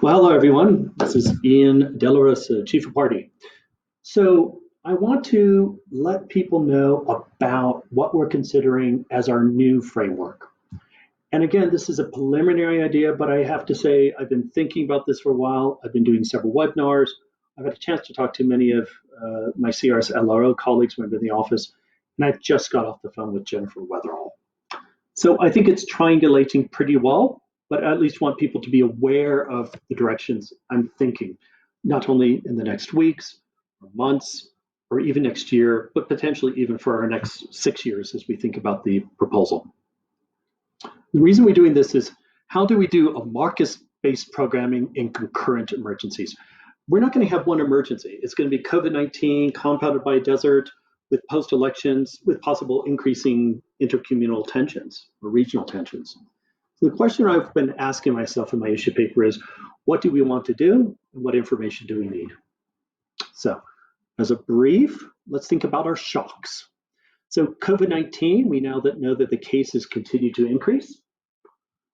Well, hello everyone. This is Ian Delaros, Chief of Party. So I want to let people know about what we're considering as our new framework. And again, this is a preliminary idea, but I have to say I've been thinking about this for a while. I've been doing several webinars. I've had a chance to talk to many of my CRS LRO colleagues when I've been in the office, and I've just got off the phone with Jennifer Weatherall. So I think it's triangulating pretty well, but I at least want people to be aware of the directions I'm thinking, not only in the next weeks or months or even next year, but potentially even for our next 6 years as we think about the proposal. The reason we're doing this is how do we do a market-based programming in concurrent emergencies? We're not going to have one emergency. It's going to be COVID-19 compounded by a desert with post-elections with possible increasing intercommunal tensions or regional tensions. So the question I've been asking myself in my issue paper is, what do we want to do and what information do we need? So as a brief, let's think about our shocks. So COVID-19, we now know that the cases continue to increase.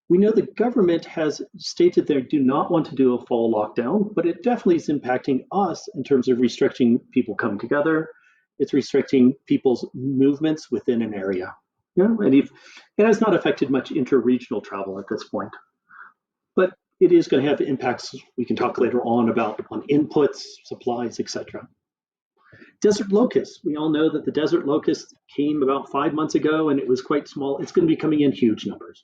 We know the government has stated they do not want to do a full lockdown, but it definitely is impacting us in terms of restricting people coming together. It's restricting people's movements within an area. And it has not affected much inter-regional travel at this point. But it is going to have impacts we can talk later on about on inputs, supplies, etc. Desert locust. We all know that the desert locust came about 5 months ago and it was quite small. It's going to be coming in huge numbers.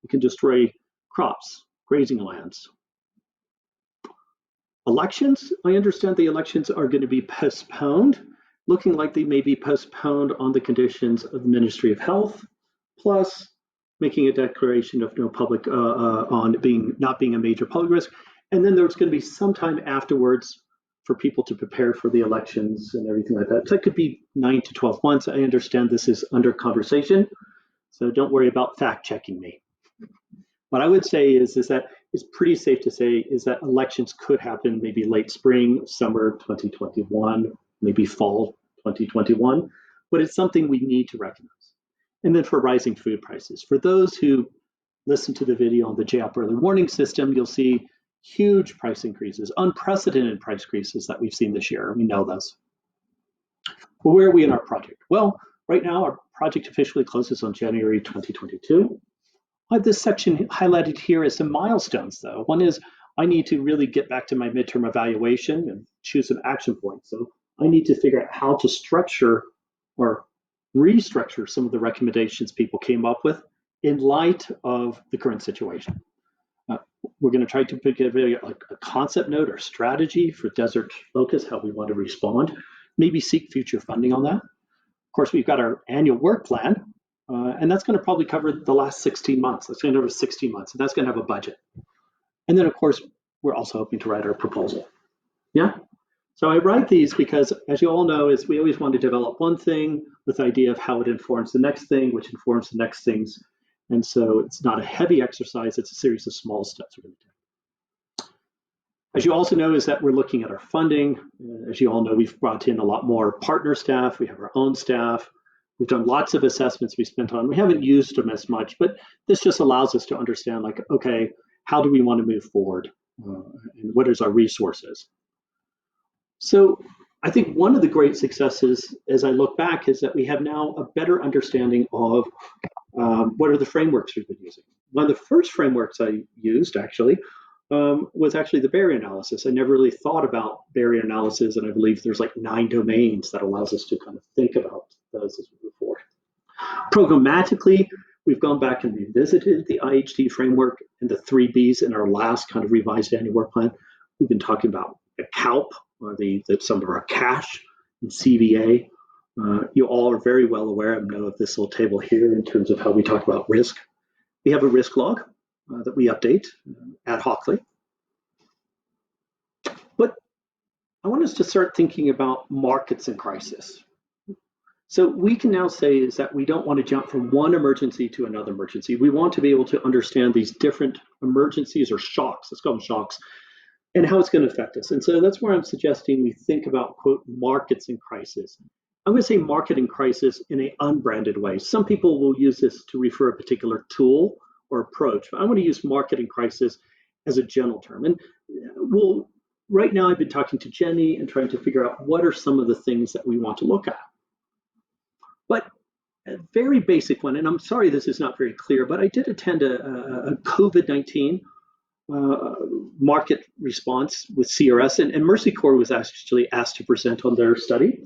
It can destroy crops, grazing lands. Elections, I understand the elections are going to be postponed, looking like they may be postponed on the conditions of the Ministry of Health, plus making a declaration of no public on not being a major public risk. And then there's going to be some time afterwards for people to prepare for the elections and everything like that. So it could be 9 to 12 months. I understand this is under conversation, so don't worry about fact checking me. What I would say is that it's pretty safe to say is that elections could happen maybe late spring, summer 2021, maybe fall 2021, but it's something we need to recognize. And then for rising food prices, for those who listen to the video on the JOP early warning system, you'll see huge price increases, unprecedented price increases that we've seen this year. We know those. Well, where are we in our project? Well, right now our project officially closes on January 2022. I have this section highlighted here as some milestones, though. One is I need to really get back to my midterm evaluation and choose some action points. So I need to figure out how to structure or restructure some of the recommendations people came up with in light of the current situation. We're going to try to put together a concept note or strategy for desert locust, how we want to respond, maybe seek future funding on that. Of course, we've got our annual work plan, and that's going to probably cover the last 16 months. That's going to cover 16 months, and that's going to have a budget. And then, of course, we're also hoping to write our proposal. Yeah? So I write these because, as you all know, is we always want to develop one thing with the idea of how it informs the next thing, which informs the next things. And so it's not a heavy exercise, it's a series of small steps we're going to take. As you also know is that we're looking at our funding. As you all know, we've brought in a lot more partner staff, we have our own staff. We've done lots of assessments we spent on. We haven't used them as much, but this just allows us to understand, like, okay, how do we want to move forward? And what is our resources? So I think one of the great successes as I look back is that we have now a better understanding of what are the frameworks we've been using. One of the first frameworks I used actually was actually the barrier analysis. I never really thought about barrier analysis, and I believe there's like 9 domains that allows us to kind of think about those as we move forward. Programmatically, we've gone back and revisited the IHT framework and the 3 Bs in our last kind of revised annual work plan. We've been talking about the CALP, or some of our cash and CVA. You all are very well aware, I know of this little table here in terms of how we talk about risk. We have a risk log that we update ad hocly. But I want us to start thinking about markets in crisis. So we can now say is that we don't want to jump from one emergency to another emergency. We want to be able to understand these different emergencies or shocks, let's call them shocks, and how it's going to affect us. And so that's where I'm suggesting we think about, quote, markets in crisis. I'm going to say market in crisis in an unbranded way. Some people will use this to refer a particular tool or approach, but I want to use market in crisis as a general term. And right now I've been talking to Jenny and trying to figure out what are some of the things that we want to look at. But a very basic one, and I'm sorry this is not very clear, but I did attend a COVID-19 market response with CRS, and Mercy Corps was actually asked to present on their study.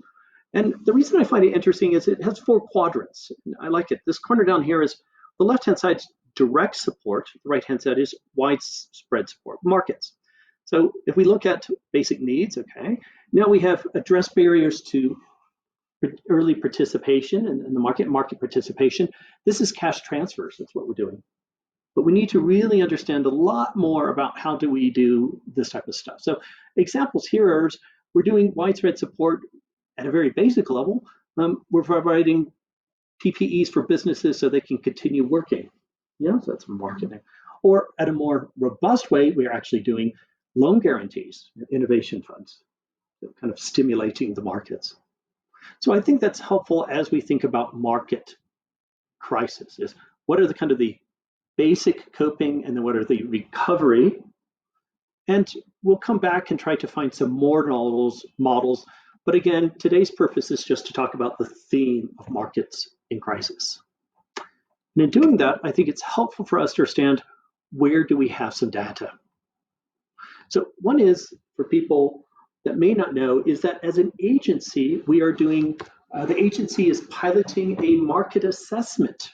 And the reason I find it interesting is it has 4 quadrants. I like it. This corner down here is the left-hand side's direct support. The right-hand side is widespread support, markets. So if we look at basic needs, okay, now we have addressed barriers to early participation in the market participation. This is cash transfers. That's what we're doing. But we need to really understand a lot more about how do we do this type of stuff. So examples here are we're doing widespread support at a very basic level. We're providing PPEs for businesses so they can continue working. Yeah, so that's marketing. Or at a more robust way, we're actually doing loan guarantees, innovation funds, kind of stimulating the markets. So I think that's helpful as we think about market crisis, is what are the kind of the basic coping and then what are the recovery? And we'll come back and try to find some more models. But again, today's purpose is just to talk about the theme of markets in crisis. And in doing that, I think it's helpful for us to understand where do we have some data. So one is, for people that may not know, is that as an agency, we are doing, the agency is piloting a market assessment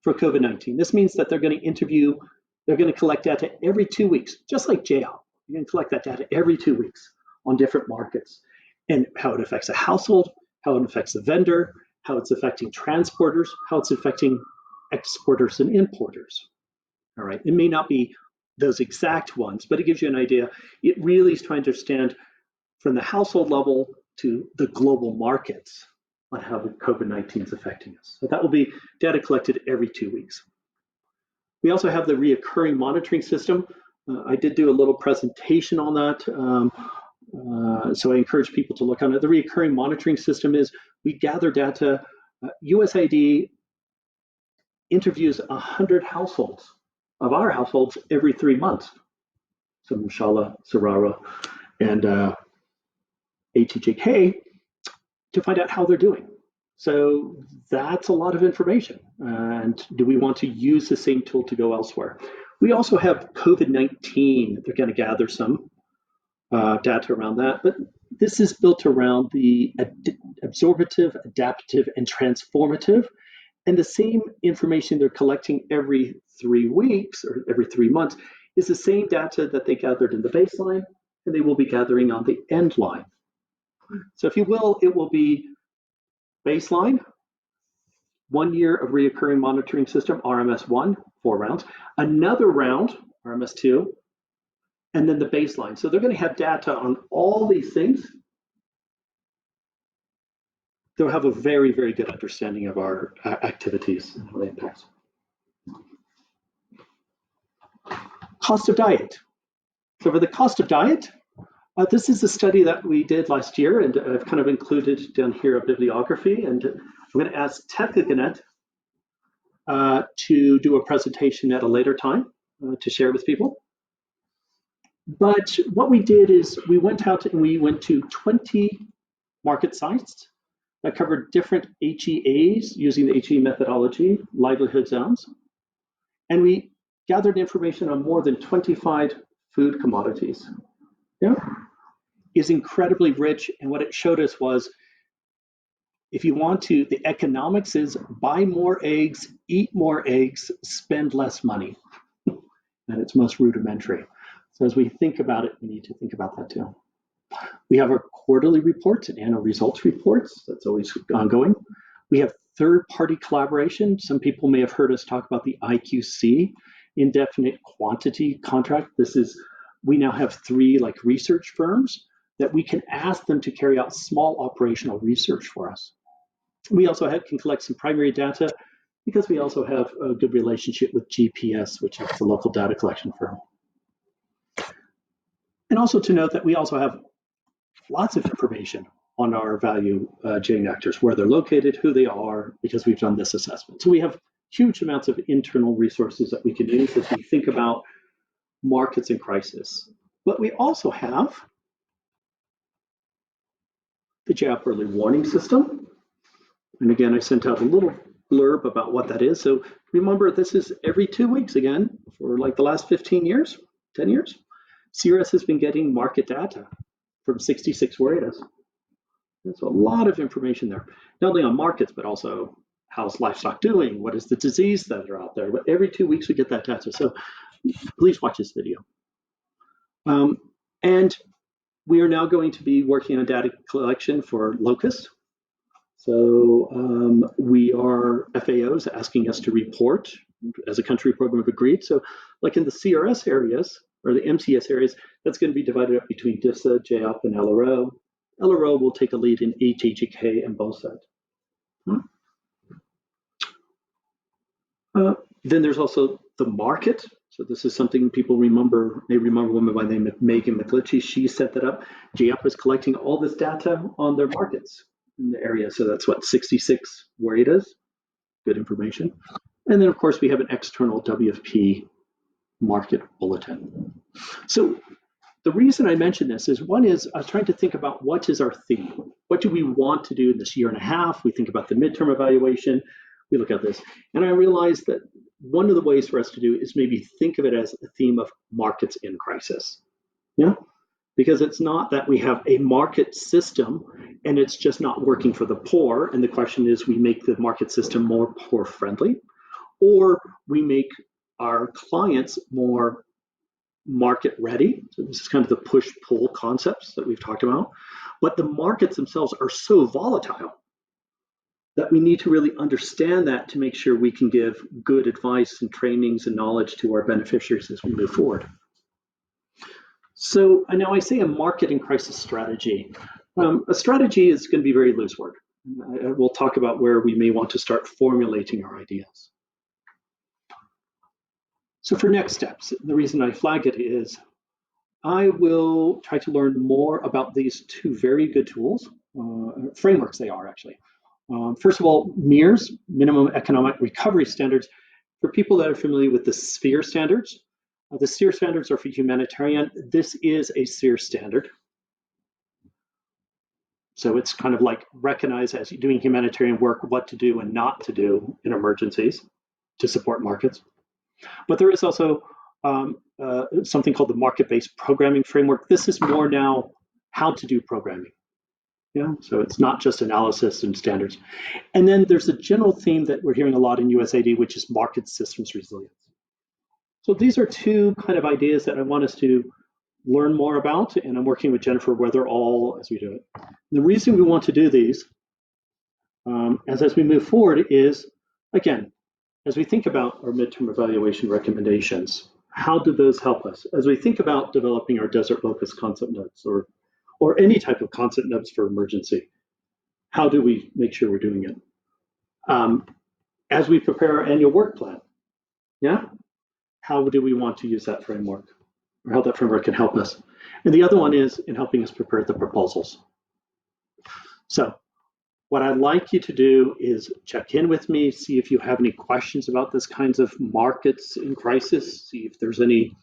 for COVID-19. This means that they're going to collect data every 2 weeks, just like JHOP. You're going to collect that data every 2 weeks on different markets and how it affects a household, how it affects the vendor, how it's affecting transporters, how it's affecting exporters and importers. All right, it may not be those exact ones, but it gives you an idea. It really is trying to understand from the household level to the global markets on how the COVID-19 is affecting us. So that will be data collected every 2 weeks. We also have the reoccurring monitoring system. I did do a little presentation on that, so I encourage people to look on it. The reoccurring monitoring system is we gather data. USAID interviews 100 households of our households every 3 months. So Mashallah, Sarara, and ATJK to find out how they're doing. So that's a lot of information. And do we want to use the same tool to go elsewhere? We also have COVID-19. They're going to gather some data around that, but this is built around the absorptive, adaptive, and transformative. And the same information they're collecting every 3 weeks or every 3 months is the same data that they gathered in the baseline, and they will be gathering on the end line. So if you will, it will be baseline, 1 year of reoccurring monitoring system, RMS1, 4 rounds, another round, RMS2, and then the baseline. So they're going to have data on all these things. They'll have a very, very good understanding of our activities and how they impact. Cost of diet. So for the cost of diet, this is a study that we did last year, and I've kind of included down here a bibliography, and I'm going to ask Tekkanet to do a presentation at a later time to share with people. But what we did is we went out and we went to 20 market sites that covered different HEAs using the HEA methodology, livelihood zones. And we gathered information on more than 25 food commodities. Yeah, is incredibly rich. And what it showed us was, if you want to, the economics is buy more eggs, eat more eggs, spend less money. And it's most rudimentary. So as we think about it, we need to think about that too. We have our quarterly reports and annual results reports. That's always ongoing. We have third-party collaboration. Some people may have heard us talk about the IQC, indefinite quantity contract. We now have 3 research firms that we can ask them to carry out small operational research for us. We also can collect some primary data because we also have a good relationship with GPS, which is the local data collection firm. And also to note that we also have lots of information on our value chain actors, where they're located, who they are, because we've done this assessment. So we have huge amounts of internal resources that we can use as we think about markets in crisis. But we also have the JAP early warning system. And again, I sent out a little blurb about what that is. So remember, this is every 2 weeks again for like the last 15 years, 10 years. CRS has been getting market data from 66 areas. There's a lot of information there, not only on markets, but also how's livestock doing? What is the disease that are out there? But every 2 weeks we get that data. So please watch this video. And we are now going to be working on data collection for locust. So we are FAOs asking us to report as a country program of agreed. So like in the CRS areas or the MCS areas, that's going to be divided up between DISA, JAP, and LRO. LRO will take a lead in HHK and BOSET. Then there's also the market. So this is something people may remember a woman by the name of Megan McGlinchey. She set that up. JAP is collecting all this data on their markets in the area. So that's what, 66 WREDAs. Good information. And then of course we have an external WFP market bulletin. So the reason I mention this is, one is I was trying to think about what is our theme? What do we want to do in this year and a half? We think about the midterm evaluation. We look at this. And I realized that one of the ways for us to do is maybe think of it as a theme of markets in crisis. Yeah? Because it's not that we have a market system and it's just not working for the poor. And the question is, we make the market system more poor friendly, or we make our clients more market ready. So this is kind of the push-pull concepts that we've talked about. But the markets themselves are so volatile that we need to really understand that to make sure we can give good advice and trainings and knowledge to our beneficiaries as we move forward. So now I say a market in crisis strategy. A strategy is going to be a very loose word. We'll talk about where we may want to start formulating our ideas. So for next steps, the reason I flag it is I will try to learn more about these two very good tools, frameworks they are actually. First of all, MERS, Minimum Economic Recovery Standards. For people that are familiar with the SPHERE standards, the SPHERE standards are for humanitarian. This is a SPHERE standard. So it's kind of like recognize as you're doing humanitarian work, what to do and not to do in emergencies to support markets. But there is also something called the market-based programming framework. This is more now how to do programming. Yeah, so it's not just analysis and standards. And then there's a general theme that we're hearing a lot in USAID, which is market systems resilience. So these are two kind of ideas that I want us to learn more about, and I'm working with Jennifer Weatherall as we do it. And the reason we want to do these as we move forward is, again, as we think about our midterm evaluation recommendations, how do those help us? As we think about developing our desert locust concept notes or any type of concept notes for emergency, how do we make sure we're doing it? As we prepare our annual work plan, yeah? How do we want to use that framework, or how that framework can help us? And the other one is in helping us prepare the proposals. So what I'd like you to do is check in with me, see if you have any questions about this kinds of markets in crisis, see if there's any,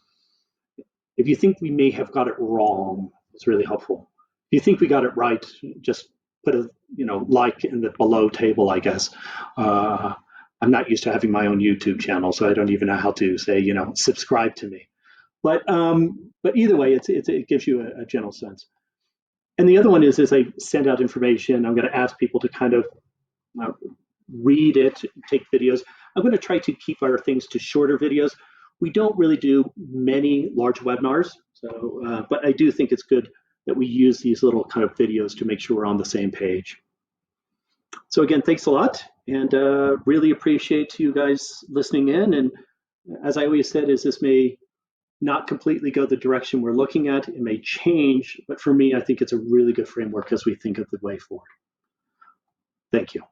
if you think we may have got it wrong, it's really helpful. If you think we got it right, just put a like in the below table, I guess. I'm not used to having my own YouTube channel, so I don't even know how to say, subscribe to me. But either way, it gives you a general sense. And the other one is, as I send out information, I'm going to ask people to kind of read it, take videos. I'm going to try to keep our things to shorter videos. We don't really do many large webinars, so but I do think it's good that we use these little kind of videos to make sure we're on the same page. So again, thanks a lot, and really appreciate you guys listening in. And as I always said, is this may not completely go the direction we're looking at. It may change, but for me, I think it's a really good framework as we think of the way forward. Thank you.